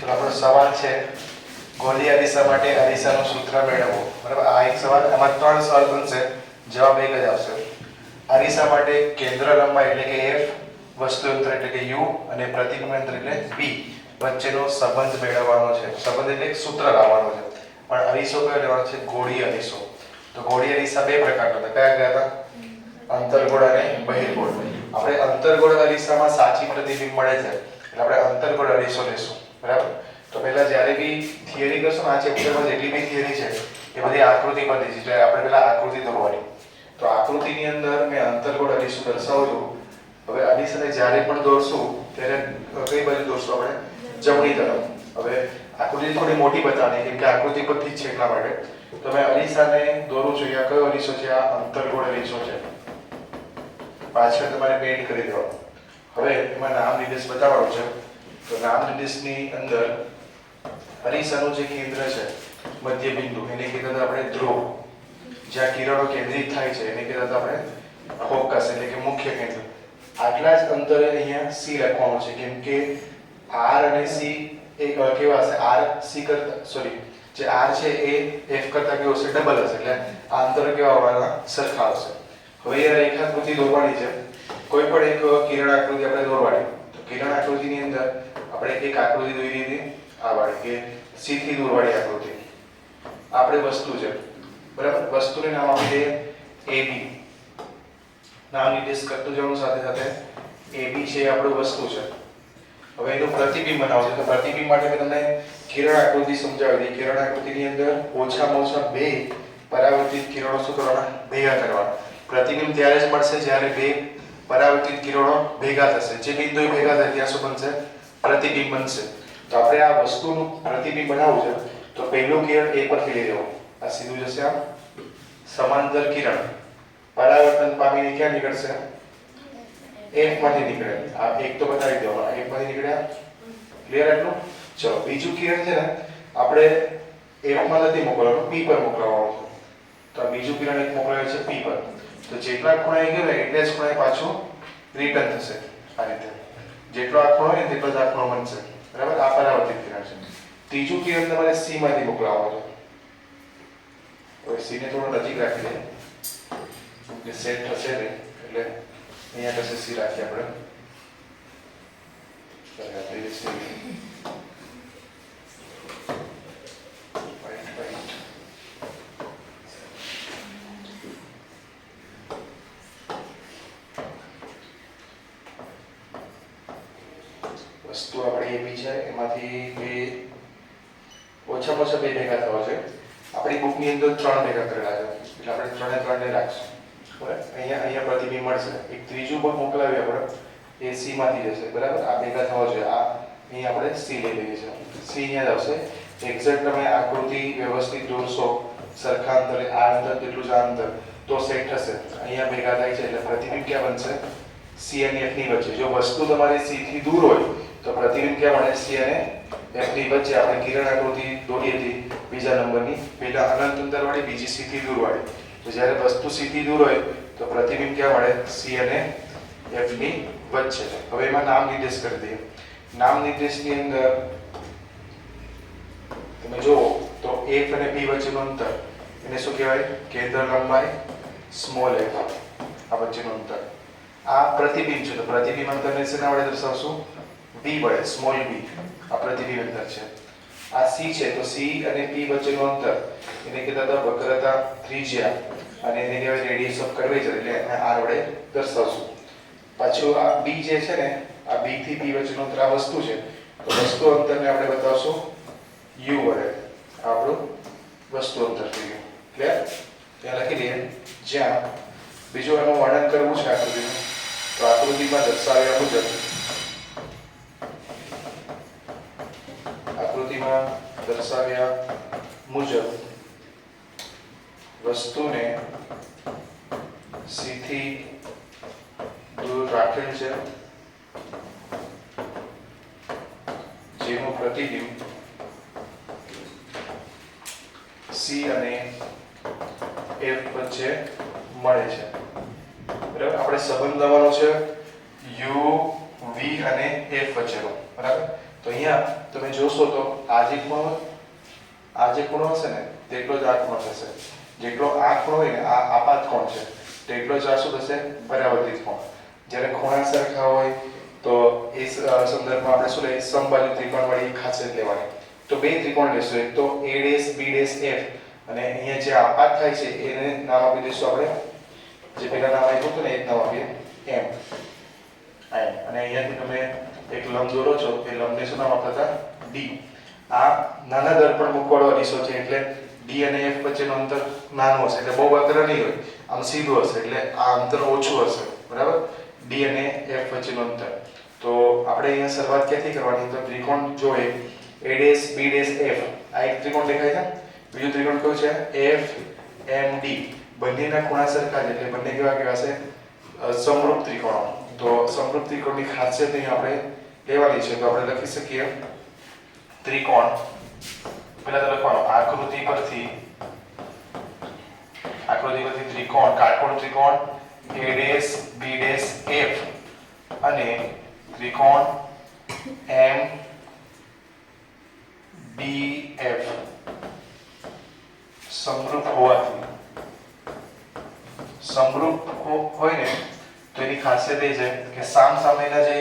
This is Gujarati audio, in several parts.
તો આપણો સવાલ છે ગોલીય અરીસા માટે અરીસાનું સૂત્ર મેળવો. બરાબર, આ એક સવાલ. આમાં 3 સવાલ બનશે, જવાબ એક જ આવશે. અરીસા માટે કેન્દ્ર લંબાઈ એટલે કે f, વસ્તુ અંતર એટલે કે u અને પ્રતિબિંબ અંતર એટલે b વચ્ચેનો સંબંધ મેળવવાનો છે. સંબંધ એટલે સૂત્ર લાવવાનો છે. પણ અરીસો કયો લેવાનો છે? ગોળીય અરીસો. તો ગોળીય અરીસા બે પ્રકારના હતા. કયા હતા? અંતર્ગોળ અને બહિર્ગોળ. આપણે અંતર્ગોળ અરીસામાં સાચી પ્રતિબિંબ મળે છે એટલે આપણે અંતર્ગોળ અરીસો લેશું. બરાબર, તો પહેલા જ્યારે બી થિયરી કરશો ને, આ ચેપ્ટરમાં જેટલી બી થિયરી છે એ બધી આકૃતિ પર છે. એટલે આપણે પહેલા આકૃતિ દોરવાની. તો આકૃતિની અંદર મેં અંતર્ગોળ અરીસો દર્શાવું છું. હવે અરીસાને જ્યારે પણ દોરશું ત્યારે કઈ બાજુ દોરશું? આપણે જમણી તરફ. હવે આકૃતિ થોડી મોટી બતાવવાની કેમ કે આકૃતિ પરથી જ છે એટલા માટે. તો મેં અરીસાને દોરું છું. આ કયો અરીસો છે? આ અંતર્ગોળ અરીસો છે. પાછળ તમારે પેઇન્ટ કરી દેવાનું. હવે એમાં નામ નિર્દેશ બતાવવાનું છે. તો નામ નિર્દેશની અંદર અરીસાનું જે કેન્દ્ર છે, મધ્ય બિંદુ, એને કહેતા હતા આપણે ધ્રુવ. જ્યાં કિરણો કેન્દ્રિત થાય છે એને કહેતા હતા આપણે ફોકસ એટલે કે મુખ્ય કેન્દ્ર. આટલા જ અંતરે અહીંયા C લખવાનું છે કેમ કે R અને C એક કેવા હશે? R C કરતા સોરી જે R છે એ F કરતા કેવો હશે? ડબલ હશે. એટલે આ અંતર કેવા આવવાના? સરખા હશે. હવે એ રેખાકૃતિ દોરવાની છે. કોઈ પણ એક કિરણ આકૃતિ આપણે દોરવાની. તો કિરણ આકૃતિની અંદર આપણે એક આકૃતિ દોરી હતી આ વાળી કે C થી દૂર વાળી આકૃતિ. આપણે વસ્તુ છે. બરાબર, વસ્તુને નામ આપી દઈએ AB. નામ નિર્દેશ કરતું જવાનું સાથે સાથે AB છે એ આપણું વસ્તુ છે. હવે એનું પ્રતિબિંબ બનાવવું છે. તો પ્રતિબિંબ માટે મેં તમને કિરણ આકૃતિ સમજાવી હતી. કિરણ આકૃતિની અંદર ઓછામાં ઓછા 2 પરાવર્તિત કિરણો શું કરવાના? ભેગા કરવાના. પ્રતિબિંબ ત્યારે જ મળશે જ્યારે 2 પરાવર્તિત કિરણો ભેગા થશે. જે બિંદુએ ભેગા થાય ત્યાં શું બનશે? પ્રતિબિંબ બનશે. તો આપણે આ વસ્તુનું પ્રતિબિંબ બનાવવું છે. તો પહેલું કિરણ A પરથી લઈ લેવું. આ સીધું જશે આમ. સમાંતર કિરણ પરાવર્તન પામીને ક્યાં નીકળશે? F માંથી નીકળે. આ એક તો બતાવી દો. F માંથી નીકળ્યા. ક્લિયર આટલું? ચલો, બીજું કિરણ છે ને આપણે F માં નથી મોકલવાનું, P પર મોકલવાનું છે. તો આ બીજું કિરણ એક મોકલાયું છે P પર. તો જેટલા ખૂણાએ ગયો એટલે જ ખૂણાએ પાછું રિટર્ન થશે. આ રીતે જેટલો આ ખૂણો હોય ને તેટલો જ આ ખૂણો બનશે. બરાબર, આ પરાવર્તિત કિરણ છે. ત્રીજું કિરણ તમારે C માંથી મોકલવાનું છે. હવે C ને થોડું નજીક રાખી દે કે સેટ થશે ને એટલે અહીંયા પાસે C રાખીએ આપણે. વસ્તુ આપણી AB છે એમાંથી ઓછામાં ઓછા 2 ભેગા થવા છે. આપણી બુકની અંદર 3 ભેગા કરેલા છે એટલે આપણે 3 ને રાખશું. બરાબર, અહીંયા પ્રતિબિંબ મળશે. એક ત્રીજું પણ મોકલાવી આપણે એ C માંથી જશે. બરાબર, આ ભેગા થવા જોઈએ. આ અહીંયા આપણે C લઈ લઈએ છીએ. C અહીંયા જ આવશે. એક્ઝેક્ટ તમે આકૃતિ વ્યવસ્થિત દોરશો સરખા અંતરે, આ અંતર તેટલું જ આ અંતર, તો સેટ થશે. અહીંયા ભેગા થાય છે એટલે પ્રતિબિંબ ક્યાં બનશે? C અને F ની વચ્ચે. જો વસ્તુ તમારી C થી દૂર હોય તો પ્રતિબિંબ ક્યાં મળે? C અને F ની વચ્ચે. આપણે કિરણ આકૃતિ દોરી હતી બીજા નંબરની, પહેલા અનંત અંતર વાળી, બીજી C થી દૂર વાળી. તો જ્યારે વસ્તુ C થી દૂર હોય તો પ્રતિબિંબ ક્યાં મળે? C અને F ની વચ્ચે. હવે એમાં નામ નિર્દેશ કરી દઈએ. નામ નિર્દેશની અંદર તમે જુઓ તો F અને P વચ્ચેનું અંતર એને શું કહેવાય? કેન્દ્ર લંબાઈ સ્મોલ f. આ વચ્ચેનું અંતર આ પ્રતિબિંબ છે. તો પ્રતિબિંબ અંતરને શેના વડે દર્શાવશું? B વડે, સ્મોલ b. આ પ્રતિબિંબ અંતર છે. આ C છે તો C અને P વચ્ચેનું અંતર એને કહેતા હતા વક્રતા ત્રિજ્યા અને એને કહેવાય રેડિયસ ઓફ કર્વેચર. એટલે એને R વડે દર્શાવશું. પાછું આ B જે છે ને, આ B થી P વચ્ચેનું અંતર આ વસ્તુ છે. તો વસ્તુ અંતરને આપણે બતાવશું U વડે. આપણું વસ્તુ અંતર થઈ ગયું. ક્લિયર? ત્યાં લખી દઈએ. જ્યાં બીજું એનું વર્ણન કરવું છે આકૃતિનું, તો આકૃતિમાં દર્શાવ્યા મુજબ વસ્તુને C થી દૂર રાખેલ છે, જેનું પ્રતિબિંબ C અને F વચ્ચે મળે છે. બરાબર, આપણે સંબંધ લાવવાનો છે U, V અને F વચ્ચેનો. બરાબર, તો અહીંયા તમે જોશો તો આ જે ખૂણો હશે ને તેટલો જ આ ખૂણો થશે. જેટલો આ ખૂણો હોય ને આ આપાત કોણ છે તેટલો જ આ શું થશે પરાવર્તિત કોણ. જ્યારે ખૂણા સરખા હોય તો એ સંદર્ભમાં આપણે શું લઈએ સમબાજુ ત્રિકોણવાળી ખાસિયત લેવાની. તો બે ત્રિકોણ લેશું, એક તો a' b' f અને અહીંયા જે આપાત થાય છે એને નામ આપી દઈશું આપણે જે પેલા નામ આપ્યું હતું ને એ જ નામ આપીએ m. અને અહીંયાથી તમે એક લંબ દોરો છો એ લંબને શું નામ આપતા હતા d. આ નાના દર્પણ મુખવાળો અરીસો છે એટલે d અને f વચ્ચેનું અંતર નાનું હશે એટલે બહુ અગ્ર નહીં હોય, આમ સીધું હશે એટલે આ અંતર ઓછું હશે. બરાબર, d અને f વચ્ચેનું અંતર. તો આપણે અહીંયા શરૂઆત ક્યાંથી કરવાની? તો ત્રિકોણ જો a' b' f આ એક ત્રિકોણ દેખાય છે. બીજું ત્રિકોણ કયું છે f m d. બંનેના ખૂણા સરખા છે એટલે બંને કેવા કહેવાશે સમરૂપ ત્રિકોણો. તો સમરૂપ ત્રિકોણની ખાસિયત અહીં આપણે લેવાની છે. તો આપણે લખી શકીએ ત્રિકોણ, પહેલા તો લખવાનું આકૃતિ પરથી ત્રિકોણ કાટકોણ ત્રિકોણ a' b' f અને ત્રિકોણ m d f સમરૂપ હોવાથી, સમરૂપ હોય ને તો એની ખાસિયત એ છે કે સામસામેના જે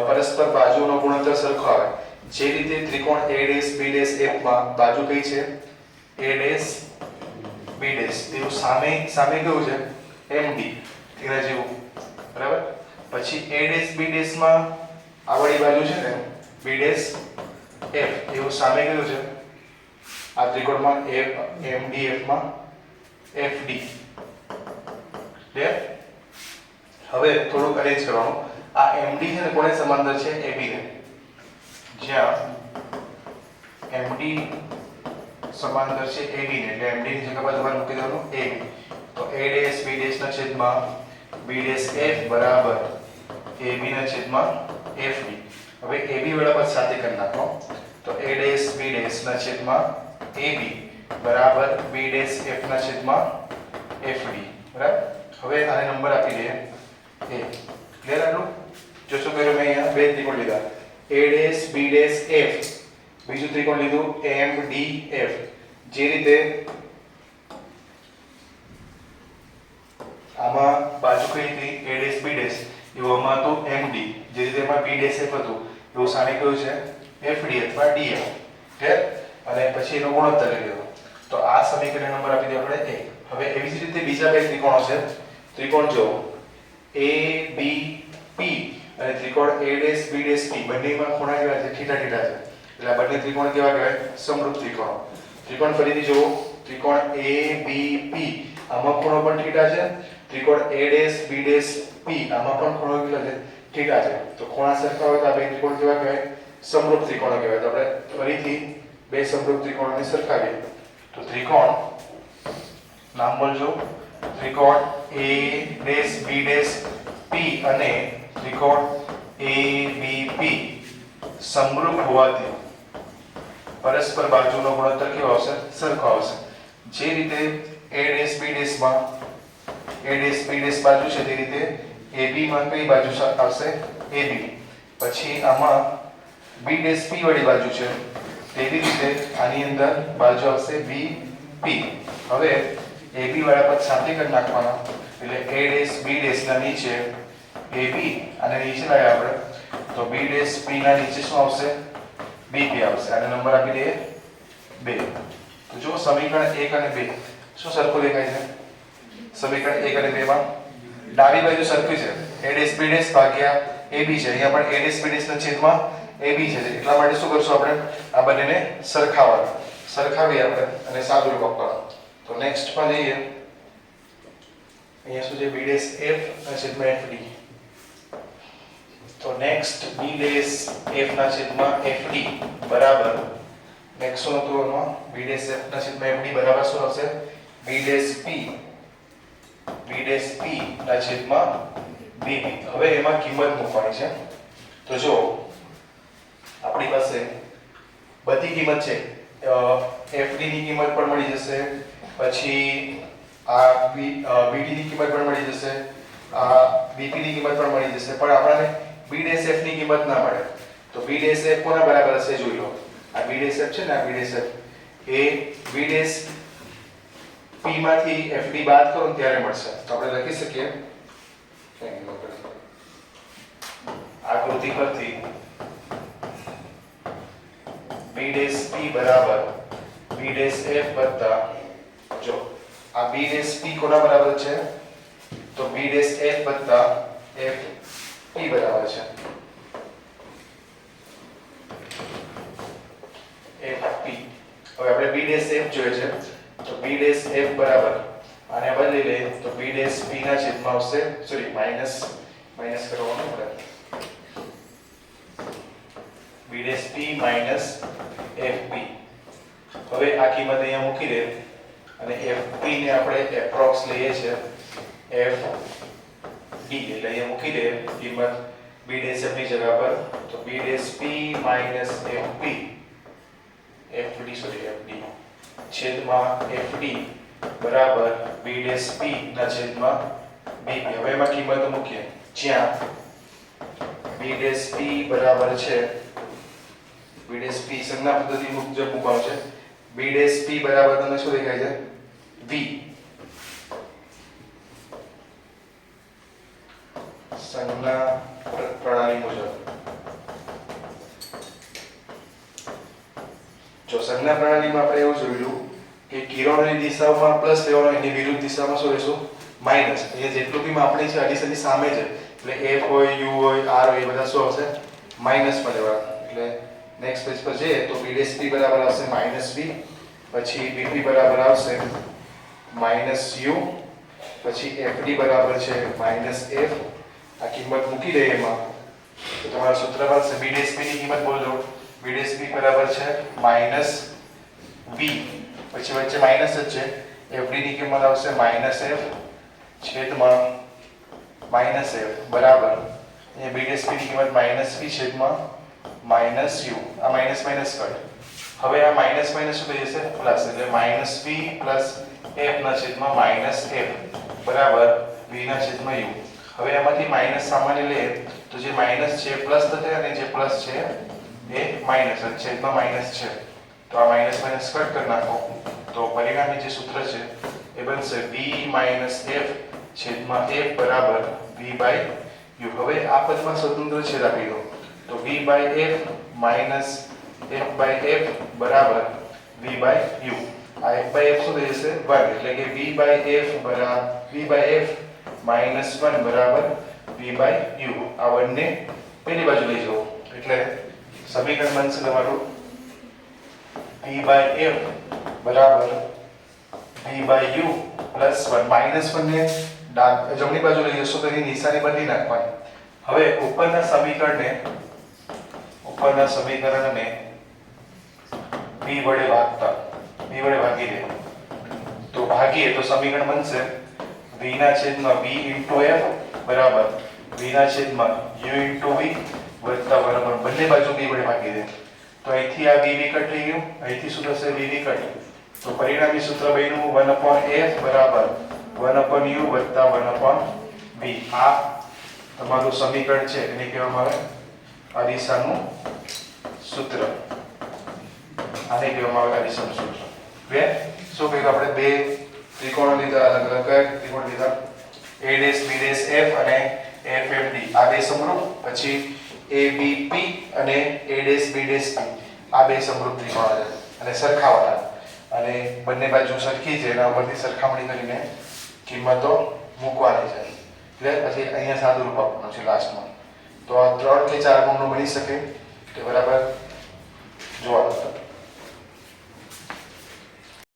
પરસ્પર બાજુનો ગુણોત્તર સરખો આવે. જે રીતે ત્રિકોણ a' b' f માં બાજુ કઈ છે a' b' તેવું સામે કયું છે md તેના જેવું. બરાબર, પછી a' b' માં આ વાળી બાજુ છે ને b' f એવું સામે કયું છે આ ત્રિકોણમાં mdf માં fd. ક્લિયર? હવે થોડુંક અરેન્જ કરવાનું. આ md છે ને કોને સમાંતર છે ab ને. જ્યાં md સમાંતર છે ab ને એટલે md ની જગ્યા પર તમારે મૂકી દેવાનું ab. તો a' b' ના છેદમાં b'f બરાબર ab ના છેદમાં fd. હવે ab બરાબર સાથે કરી નાખો. તો a' b' ના છેદમાં ab બરાબર b'f ના છેદમાં fd. બરાબર, હવે આને નંબર આપી દઈએ a. ક્લિયર? આટલું જો શું કર્યું મેં અહીંયા બે ત્રિકોણ લીધા a' b' f, બીજું ત્રિકોણ લીધું m d f. જે રીતે આમાં બાજુ કઈ હતી a' b' એવું આમાં હતું md. જે રીતે એમાં b'f હતું એવું સામે કયું છે fd અથવા df. ક્લિયર? અને પછી એનો ગુણોત્તર લઈ લેવો. તો આ સમીકરણ નંબર આપી દે આપણે a. હવે એવી જ રીતે બીજા બે ત્રિકોણો છે. ત્રિકોણ જો a b p અને ત્રિકોણ a' b' p બંનેમાં ખૂણા કેવા છે θ છે. એટલે આ બંને ત્રિકોણ કેવા કહેવાય સમરૂપ ત્રિકોણો. ત્રિકોણ ફરીથી જુઓ, ત્રિકોણ a b p આમાં ખૂણો પણ θ છે. ત્રિકોણ a' b' p આમાં પણ ખૂણો કેટલો છે θ છે. તો ખૂણા સરખા હોય તો આ બે ત્રિકોણ કેવા કહેવાય સમરૂપ ત્રિકોણો કહેવાય. તો આપણે ફરીથી બે સમરૂપ ત્રિકોણોને સરખાવીએ. તો ત્રિકોણ નામ બોલજો, ત્રિકોણ a' b' p અને ત્રિકોણ abp સમરૂપ હોવાથી પરસ્પર બાજુનો ગુણોત્તર કેવો આવશે સરખો આવશે. જે રીતે a' b' માં a' b' બાજુ છે તે રીતે ab માં કઈ બાજુ આવશે ab. પછી આમાં b'p વાળી બાજુ છે તેવી રીતે આની અંદર બાજુ આવશે bp. હવે ab વાળા પદ સાથે કરી નાખવાના એટલે a' b' ના નીચે ab અને નીચે લાવ્યા આપણે તો b'p ના નીચે શું આવશે bp આવશે. આને નંબર આપી દઈએ 2. તો જો સમીકરણ 1 અને 2 શું સરખું દેખાય છે? સમીકરણ 1 અને 2 માં ડાબી બાજુ સરખી છે a' b' ભાગ્યા ab છે. અહીંયા પણ a' b' ના છેદમાં ab છે. એટલા માટે શું કરશું આપણે આ બંનેને સરખાવીએ આપણે અને સાદું રૂપ આપવાનું. તો નેક્સ્ટ માં જઈએ. અહીંયા શું છે b'f ના છેદમાં fd. તો નેક્સ્ટ b'f ના છેદમાં fd બરાબર નેક્સ્ટ શું હતું એમાં b'f ના છેદમાં fd બરાબર શું આવશે b'p ના છેદમાં bp. હવે એમાં કિંમત મૂકવાની છે. તો જો આપણી પાસે બધી કિંમત છે fd ની કિંમત પણ મળી જશે, પછી આ bd ની કિંમત પણ મળી જશે, આ bp ની કિંમત પણ મળી જશે, પણ આપણને b'f ની કિંમત ના મળે. તો તો b ડેશ f કોના બરાબર હશે જોઈ લો. આ b ડેશ f છે ને, આ b ડેશ f એ b ડેશ p માંથી fd બાદ કરો ને ત્યારે મળશે. તો આપણે લખી શકીએ આકૃતિ પરથી b ડેશ p બરાબર b ડેશ f વત્તા, જો આ b ડેશ p કોના બરાબર છે? તો b ડેશ f વત્તા f p બરાબર છે f p. હવે આપણે b ડેશ f જોઈએ છે, તો b ડેશ f બરાબર આને બદલી લે તો b ડેશ p ના છેદમાં આવશે, સોરી માઈનસ કરવાનું આપણે, b dash p minus fp. હવે આ કિંમત અહીંયા મૂકી દે અને fp ને આપણે એપ્રોક્સ લઈએ છે f d, એટલે અહીંયા મૂકી દે કિંમત b ડેશ f ની જગ્યા પર, તો b dash p minus fp fd છેદમાં fd બરાબર b ડેશ p ના છેદમાં bp. હવે એમાં કિંમત મૂકીએ, જ્યાં b ડેશ p બરાબર છે, b ડેશ p સંજ્ઞા પદ્ધતિ મુજબ મૂકવાનું છે. b ડેશ p બરાબર તમને શું દેખાય છે? v સંજ્ઞા પ્રણાલી મુજબ. જો સંજ્ઞા પ્રણાલીમાં આપણે એવું જોયું કે કિરણોની દિશામાં પ્લસ લેવાનો, એની વિરુદ્ધ દિશામાં શું લેશું? માઈનસ. અહીંયા જેટલું બી માપણી છે અડીસરની સામે છે, એટલે f હોય u હોય r હોય એ બધા શું આવશે? માઈનસ માં લેવાના. એટલે નેક્સ્ટ પેજ પર જઈએ તો b ડેશ p બરાબર આવશે માઈનસ v, પછી bp બરાબર આવશે માઈનસ u, પછી fd બરાબર છે માઈનસ f. આ કિંમત મૂકી દઈએ એમાં તો તમારું સૂત્ર બનશે b ડેશ p ની કિંમત બોલજો. b ડેશ p બરાબર છે માઈનસ v, પછી વચ્ચે માઈનસ જ છે, fd ની કિંમત આવશે માઈનસ f છેદમાં માઈનસ f બરાબર અહીંયા b ડેશ p ની કિંમત માઈનસ v છેદમાં માઈનસ u. આ માઈનસ માઈનસ કટ. હવે આ માઈનસ માઈનસ શું થઈ જશે? પ્લસ, એટલે માઈનસ v પ્લસ f ના છેદમાં માઈનસ f બરાબર v ના છેદમાં u. હવે આમાંથી માઈનસ સામાન્ય લે તો જે માઈનસ છે પ્લસ થશે અને જે પ્લસ છે એ માઈનસ છેદમાં માઈનસ છે. તો આ માઈનસ માઈનસ કટ કરી નાખો તો પરિણામી જે સૂત્ર છે એ બનશે v માઈનસ f છેદમાં f બરાબર v બાય u. હવે આ પદમાં સ્વતંત્ર છેદ આપી દો તો v by f minus f by f બરાબર v બાય u. આ f બાય f શું થઈ જશે? 1, એટલે કે v બાય f બરાબર v બાય f માઈનસ 1 બરાબર v બાય u. આ બંને પેલી બાજુ લઈ જાઓ એટલે સમીકરણ બનશે તમારું v બાય f બરાબર v by u plus 1. Minus 1 ને જમણી બાજુ લઈ જશો તો એની નિશાની બદલી નાખવાની. હવે ઉપરના સમીકરણને b વડે ભાગી દે તો ભાગીએ તો સમીકરણ બનશે v ના છેદમાં b into f બરાબર v ના છેદમાં u into v વત્તા બરાબર બંને બાજુ b વડે ભાગી દે તો અહીંથી આ v વિકટ થઈ ગયું, અહીંથી શું થશે? v વિકટ. તો પરિણામી સૂત્ર બન્યું 1/f બરાબર 1/u વત્તા 1/v. આ તમારું સમીકરણ છે, એને કહેવામાં આવે અરીસાનું સૂત્ર. આને કહેવામાં આવે અરીસાનું સૂત્ર. બે શું કહ્યું આપણે? બે ત્રિકોણો લીધા, અલગ અલગ કયા ત્રિકોણ લીધા? a dash b dash f અને f f d. આ બે સમરૂપ. પછી a b p અને a dash b dash p. આ બે સમરૂપ ત્રિકોણો છે અને સરખાવાના, અને બંને બાજુ સરખી છે, એના ઉપરથી સરખામણી કરીને કિંમતો મૂકવાની છે. એટલે પછી અહીંયા સાદું રૂપ આપવાનું છે લાસ્ટમાં. તો આ 3 કે 4 ગુણનું બની શકે. તો બરાબર જોવા